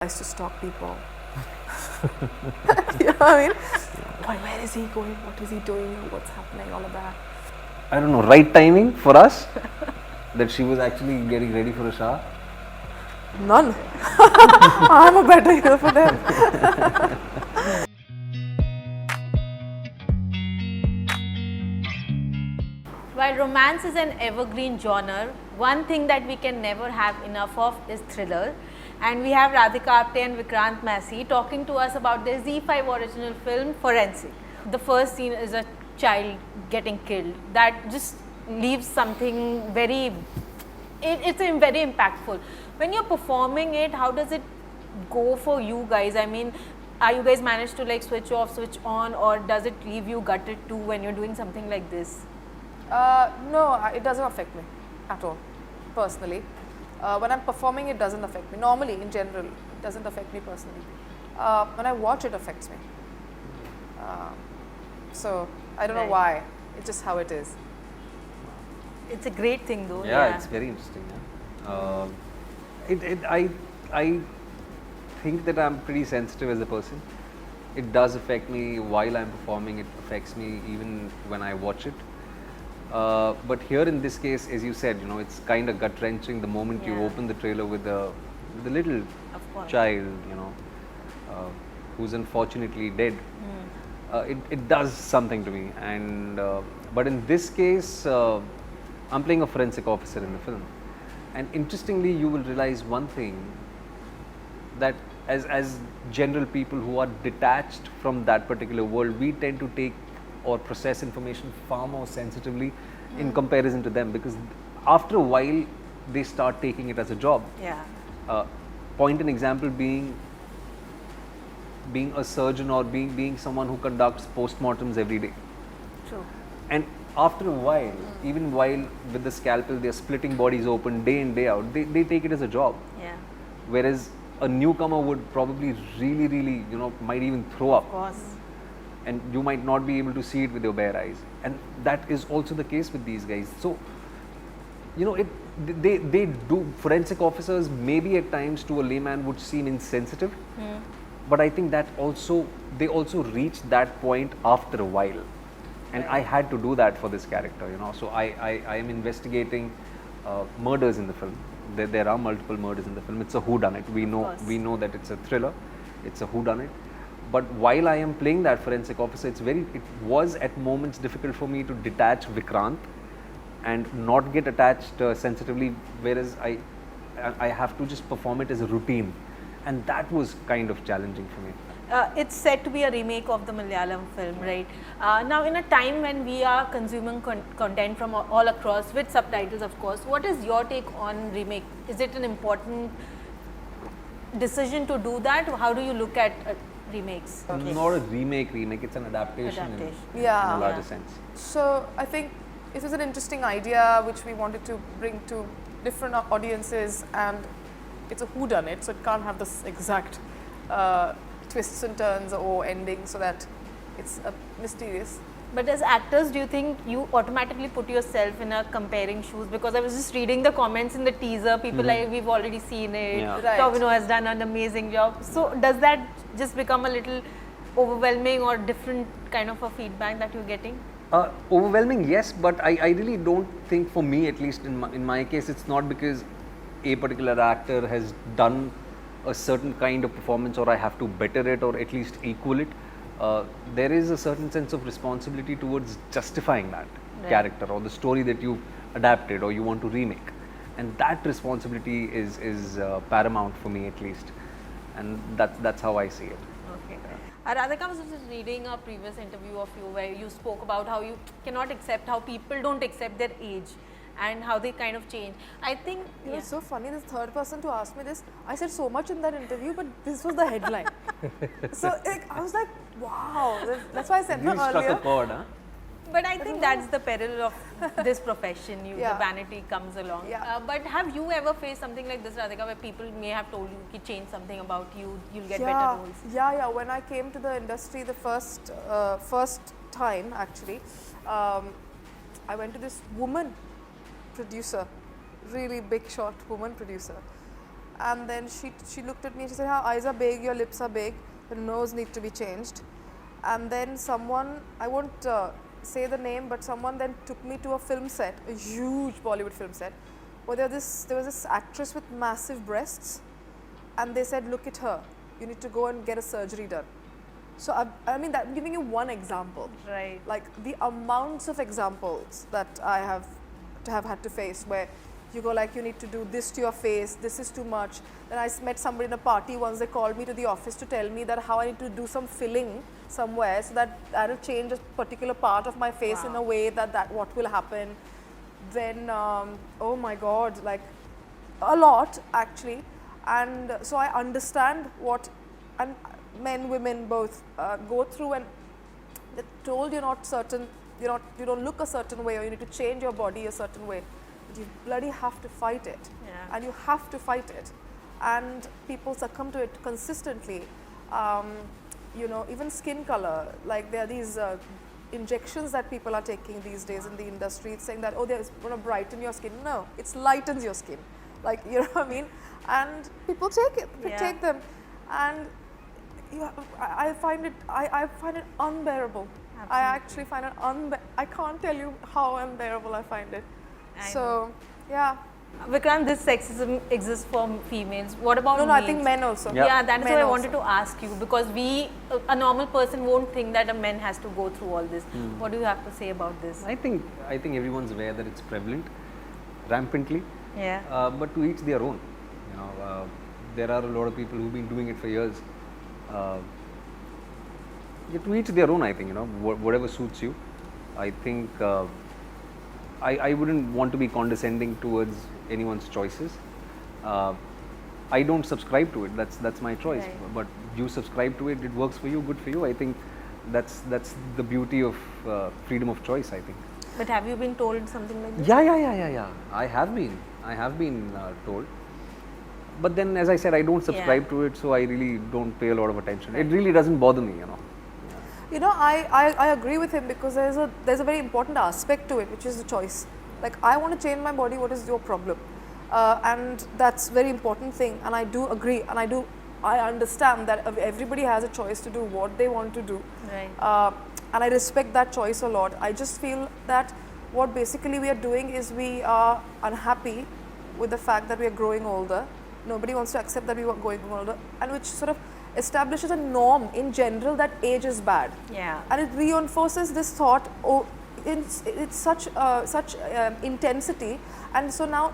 I used to stalk people. You know what I mean? Where is he going? What is he doing? What's happening? All of that. I don't know, right timing for us that she was actually getting ready for a shower. None. I'm a better year for them. While romance is an evergreen genre, one thing that we can never have enough of is thriller. And we have Radhika Apte and Vikrant Massey talking to us about their ZEE5 original film, Forensic. The first scene is a child getting killed. That just leaves something very, it's very impactful. When you're performing it, how does it go for you guys? I mean, are you guys managed to like switch off, switch on, or does it leave you gutted too when you're doing something like this? No, it doesn't affect me at all, personally. When I'm performing, it doesn't affect me. Normally, in general, it doesn't affect me personally. When I watch, it affects me. So, I don't know why. It's just how it is. It's a great thing though. Yeah, it's very interesting. Yeah. I think that I'm pretty sensitive as a person. It does affect me while I'm performing. It affects me even when I watch it. But here in this case, as you said, it's kind of gut wrenching the moment you open the trailer with the little child, who's unfortunately dead. It does something to me, and but in this case, I'm playing a forensic officer in the film, and interestingly, you will realize one thing, that as general people who are detached from that particular world, we tend to take or process information far more sensitively in comparison to them, because after a while they start taking it as a job. Point an example being a surgeon or being someone who conducts postmortems every day. True. And after a while, even while with the scalpel they're splitting bodies open day in day out, they take it as a job. Whereas a newcomer would probably really might even throw up. Of course. And you might not be able to see it with your bare eyes, and that is also the case with these guys. So they do, forensic officers maybe at times to a layman would seem insensitive, but I think that they also reach that point after a while, and I had to do that for this character. So I am investigating murders in the film. There are multiple murders in the film. It's a whodunit. We know that it's a thriller. It's a whodunit. But while I am playing that forensic officer, it was at moments difficult for me to detach Vikrant and not get attached sensitively, whereas I have to just perform it as a routine, and that was kind of challenging for me. It's said to be a remake of the Malayalam film, right? Now, in a time when we are consuming content from all across, with subtitles of course, what is your take on remake? Is it an important decision to do that? How do you look at remakes? Not a remake, it's an adaptation. In a larger sense. So, I think it was an interesting idea which we wanted to bring to different audiences, and it's a whodunit, so it can't have this exact twists and turns or ending, so that it's mysterious. But as actors, do you think you automatically put yourself in a comparing shoes? Because I was just reading the comments in the teaser, people like, we've already seen it, Tovino has done an amazing job. So does that just become a little overwhelming, or different kind of a feedback that you're getting? Overwhelming, yes, but I really don't think, for me at least, in my case, it's not because a particular actor has done a certain kind of performance or I have to better it or at least equal it. There is a certain sense of responsibility towards justifying that character or the story that you adapted or you want to remake, and that responsibility is paramount for me at least, and that's how I see it. Okay. Radhika, I was just reading a previous interview of you where you spoke about how you cannot accept how people don't accept their age and how they kind of change. I think it was so funny, this third person to ask me this. I said so much in that interview, but this was the headline. So I was like, wow, that's why I said no earlier. Struck a chord, huh? But I think that's the peril of this profession. The vanity comes along. But have you ever faced something like this, Radhika, where people may have told you to change something about you, you'll get better roles? Yeah. When I came to the industry the first time, actually, I went to this woman producer, really big shot woman producer, And then she looked at me and she said, "Your eyes are big, your lips are big, your nose need to be changed." And then someone, I won't say the name, but someone then took me to a film set, a huge Bollywood film set, where there was this actress with massive breasts, and they said, "Look at her, you need to go and get a surgery done." So I mean, I'm giving you one example. Right. Like the amounts of examples that I have had to face, where you go like, you need to do this to your face, this is too much. Then I met somebody in a party once, they called me to the office to tell me that how I need to do some filling somewhere, so that I will change a particular part of my face in a way that what will happen. Then, oh my God, like a lot actually. And so I understand what and men, women both go through, and they're told you're not certain, you don't look a certain way, or you need to change your body a certain way. But you bloody have to fight it, and you have to fight it, and people succumb to it consistently. Even skin color, like there are these injections that people are taking these days in the industry. It's saying that, oh, they're going to brighten your skin. No, it lightens your skin, like, you know what I mean. And people take them, and I find it unbearable. Absolutely. I actually find it I can't tell you how unbearable I find it. So, yeah. Vikrant, this sexism exists for females. What about No, I males? think men also. Yeah, that is Men what I also. wanted to ask you, because a normal person won't think that a man has to go through all this. What do you have to say about this? I think everyone's aware that it's prevalent, rampantly. Yeah. But to each their own. There are a lot of people who've been doing it for years. To each their own, I think, whatever suits you. I think I wouldn't want to be condescending towards anyone's choices. I don't subscribe to it. That's my choice. Right. But you subscribe to it. It works for you. Good for you. I think that's the beauty of freedom of choice, I think. But have you been told something like this? Yeah. I have been told. But then, as I said, I don't subscribe to it, so I really don't pay a lot of attention. It really doesn't bother me, I agree with him, because there's a very important aspect to it, which is the choice. Like, I want to change my body, what is your problem? And that's a very important thing, and I do agree, and I understand that everybody has a choice to do what they want to do. Right. And I respect that choice a lot. I just feel that what basically we are doing is we are unhappy with the fact that we are growing older. Nobody wants to accept that we are going older, and which sort of establishes a norm in general that age is bad. Yeah. And it reinforces this thought it's such intensity, and so now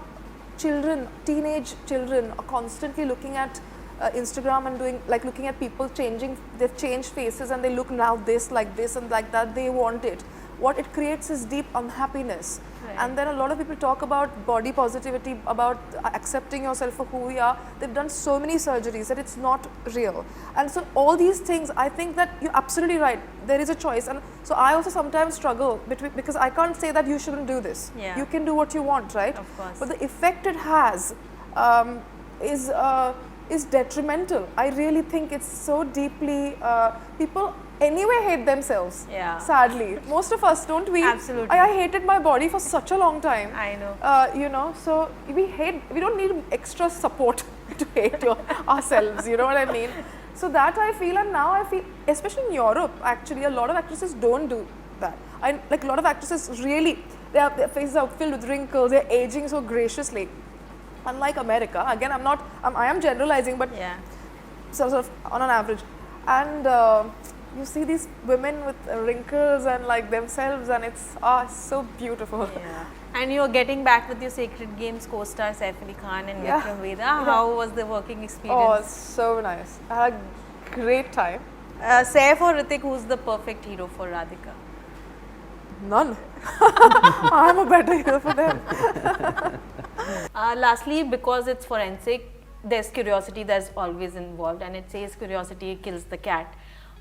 teenage children are constantly looking at Instagram and looking at people changing. They've changed faces and they look now like this and like that. They want it. What it creates is deep unhappiness. Right. And then a lot of people talk about body positivity, about accepting yourself for who you are. They've done so many surgeries that it's not real. And so all these things, I think that you're absolutely right. There is a choice. And so I also sometimes struggle because I can't say that you shouldn't do this. Yeah. You can do what you want, right? Of course. But the effect it has is detrimental. I really think it's so deeply, people anyway hate themselves. Yeah. Sadly, most of us, don't we? Absolutely. I hated my body for such a long time. I know. So we don't need extra support to hate ourselves, you know what I mean? So that I feel, and now I feel, especially in Europe, actually, a lot of actresses don't do that. A lot of actresses really, their faces are filled with wrinkles, they're aging so graciously. Unlike America, again, I am generalizing, but Yeah. sort of on an average. And you see these women with wrinkles and like themselves, and it's so beautiful. Yeah. And you're getting back with your Sacred Games co-star Saif Ali Khan and Yeah. Vikram Veda. Yeah. How was the working Oh, experience? so nice. I had a great time. Saif or Hrithik, who's the perfect hero for Radhika? None. I'm a better hero for them. Lastly, because it's forensic, there's curiosity that's always involved, and it says curiosity kills the cat.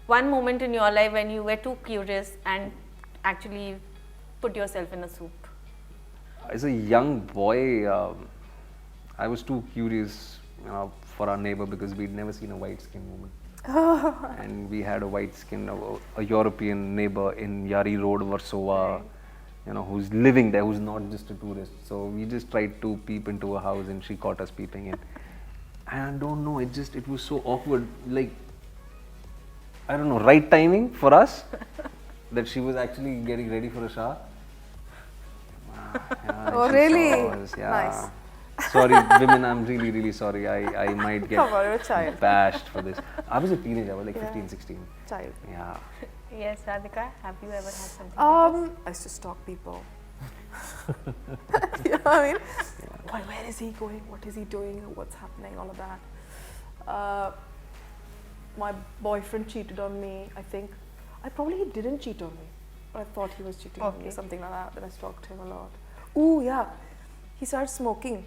One moment in your life when you were too curious and actually put yourself in a soup. As a young boy, I was too curious, for our neighbor, because we'd never seen a white-skinned woman. And we had a white-skinned, a European neighbor in Yari Road, Warsaw, who's living there, who's not just a tourist. So we just tried to peep into her house, and she caught us peeping in. And I don't know, it was so awkward. Like, I don't know, right timing for us that she was actually getting ready for a shower. Yeah, Oh, she really? saw us, yeah. Nice. Sorry, women, I'm really, really sorry. I might get Come on, you're a child. bashed for this. I was a teenager, I was like Yeah. 15, 16. Child. Yeah. Yes, Radhika, have you ever had something like this? I used to stalk people. You know what I mean? Where is he going? What is he doing? What's happening? All of that. My boyfriend cheated on me. I think he didn't cheat on me, but I thought he was cheating on me, Okay. something like that. Then I stalked him a lot. Ooh, yeah. He started smoking,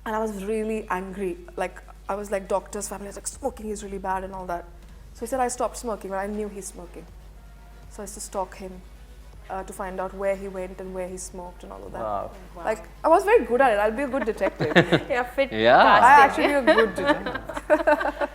and I was really angry. Like, I was like, doctor's family was like, smoking is really bad and all that. So he said I stopped smoking, but I knew he's smoking. So I used to stalk him to find out where he went and where he smoked and all of that. Wow. Like, I was very good at it. I'll be a good detective. Yeah, fit Yeah. I casting. actually be a good detective.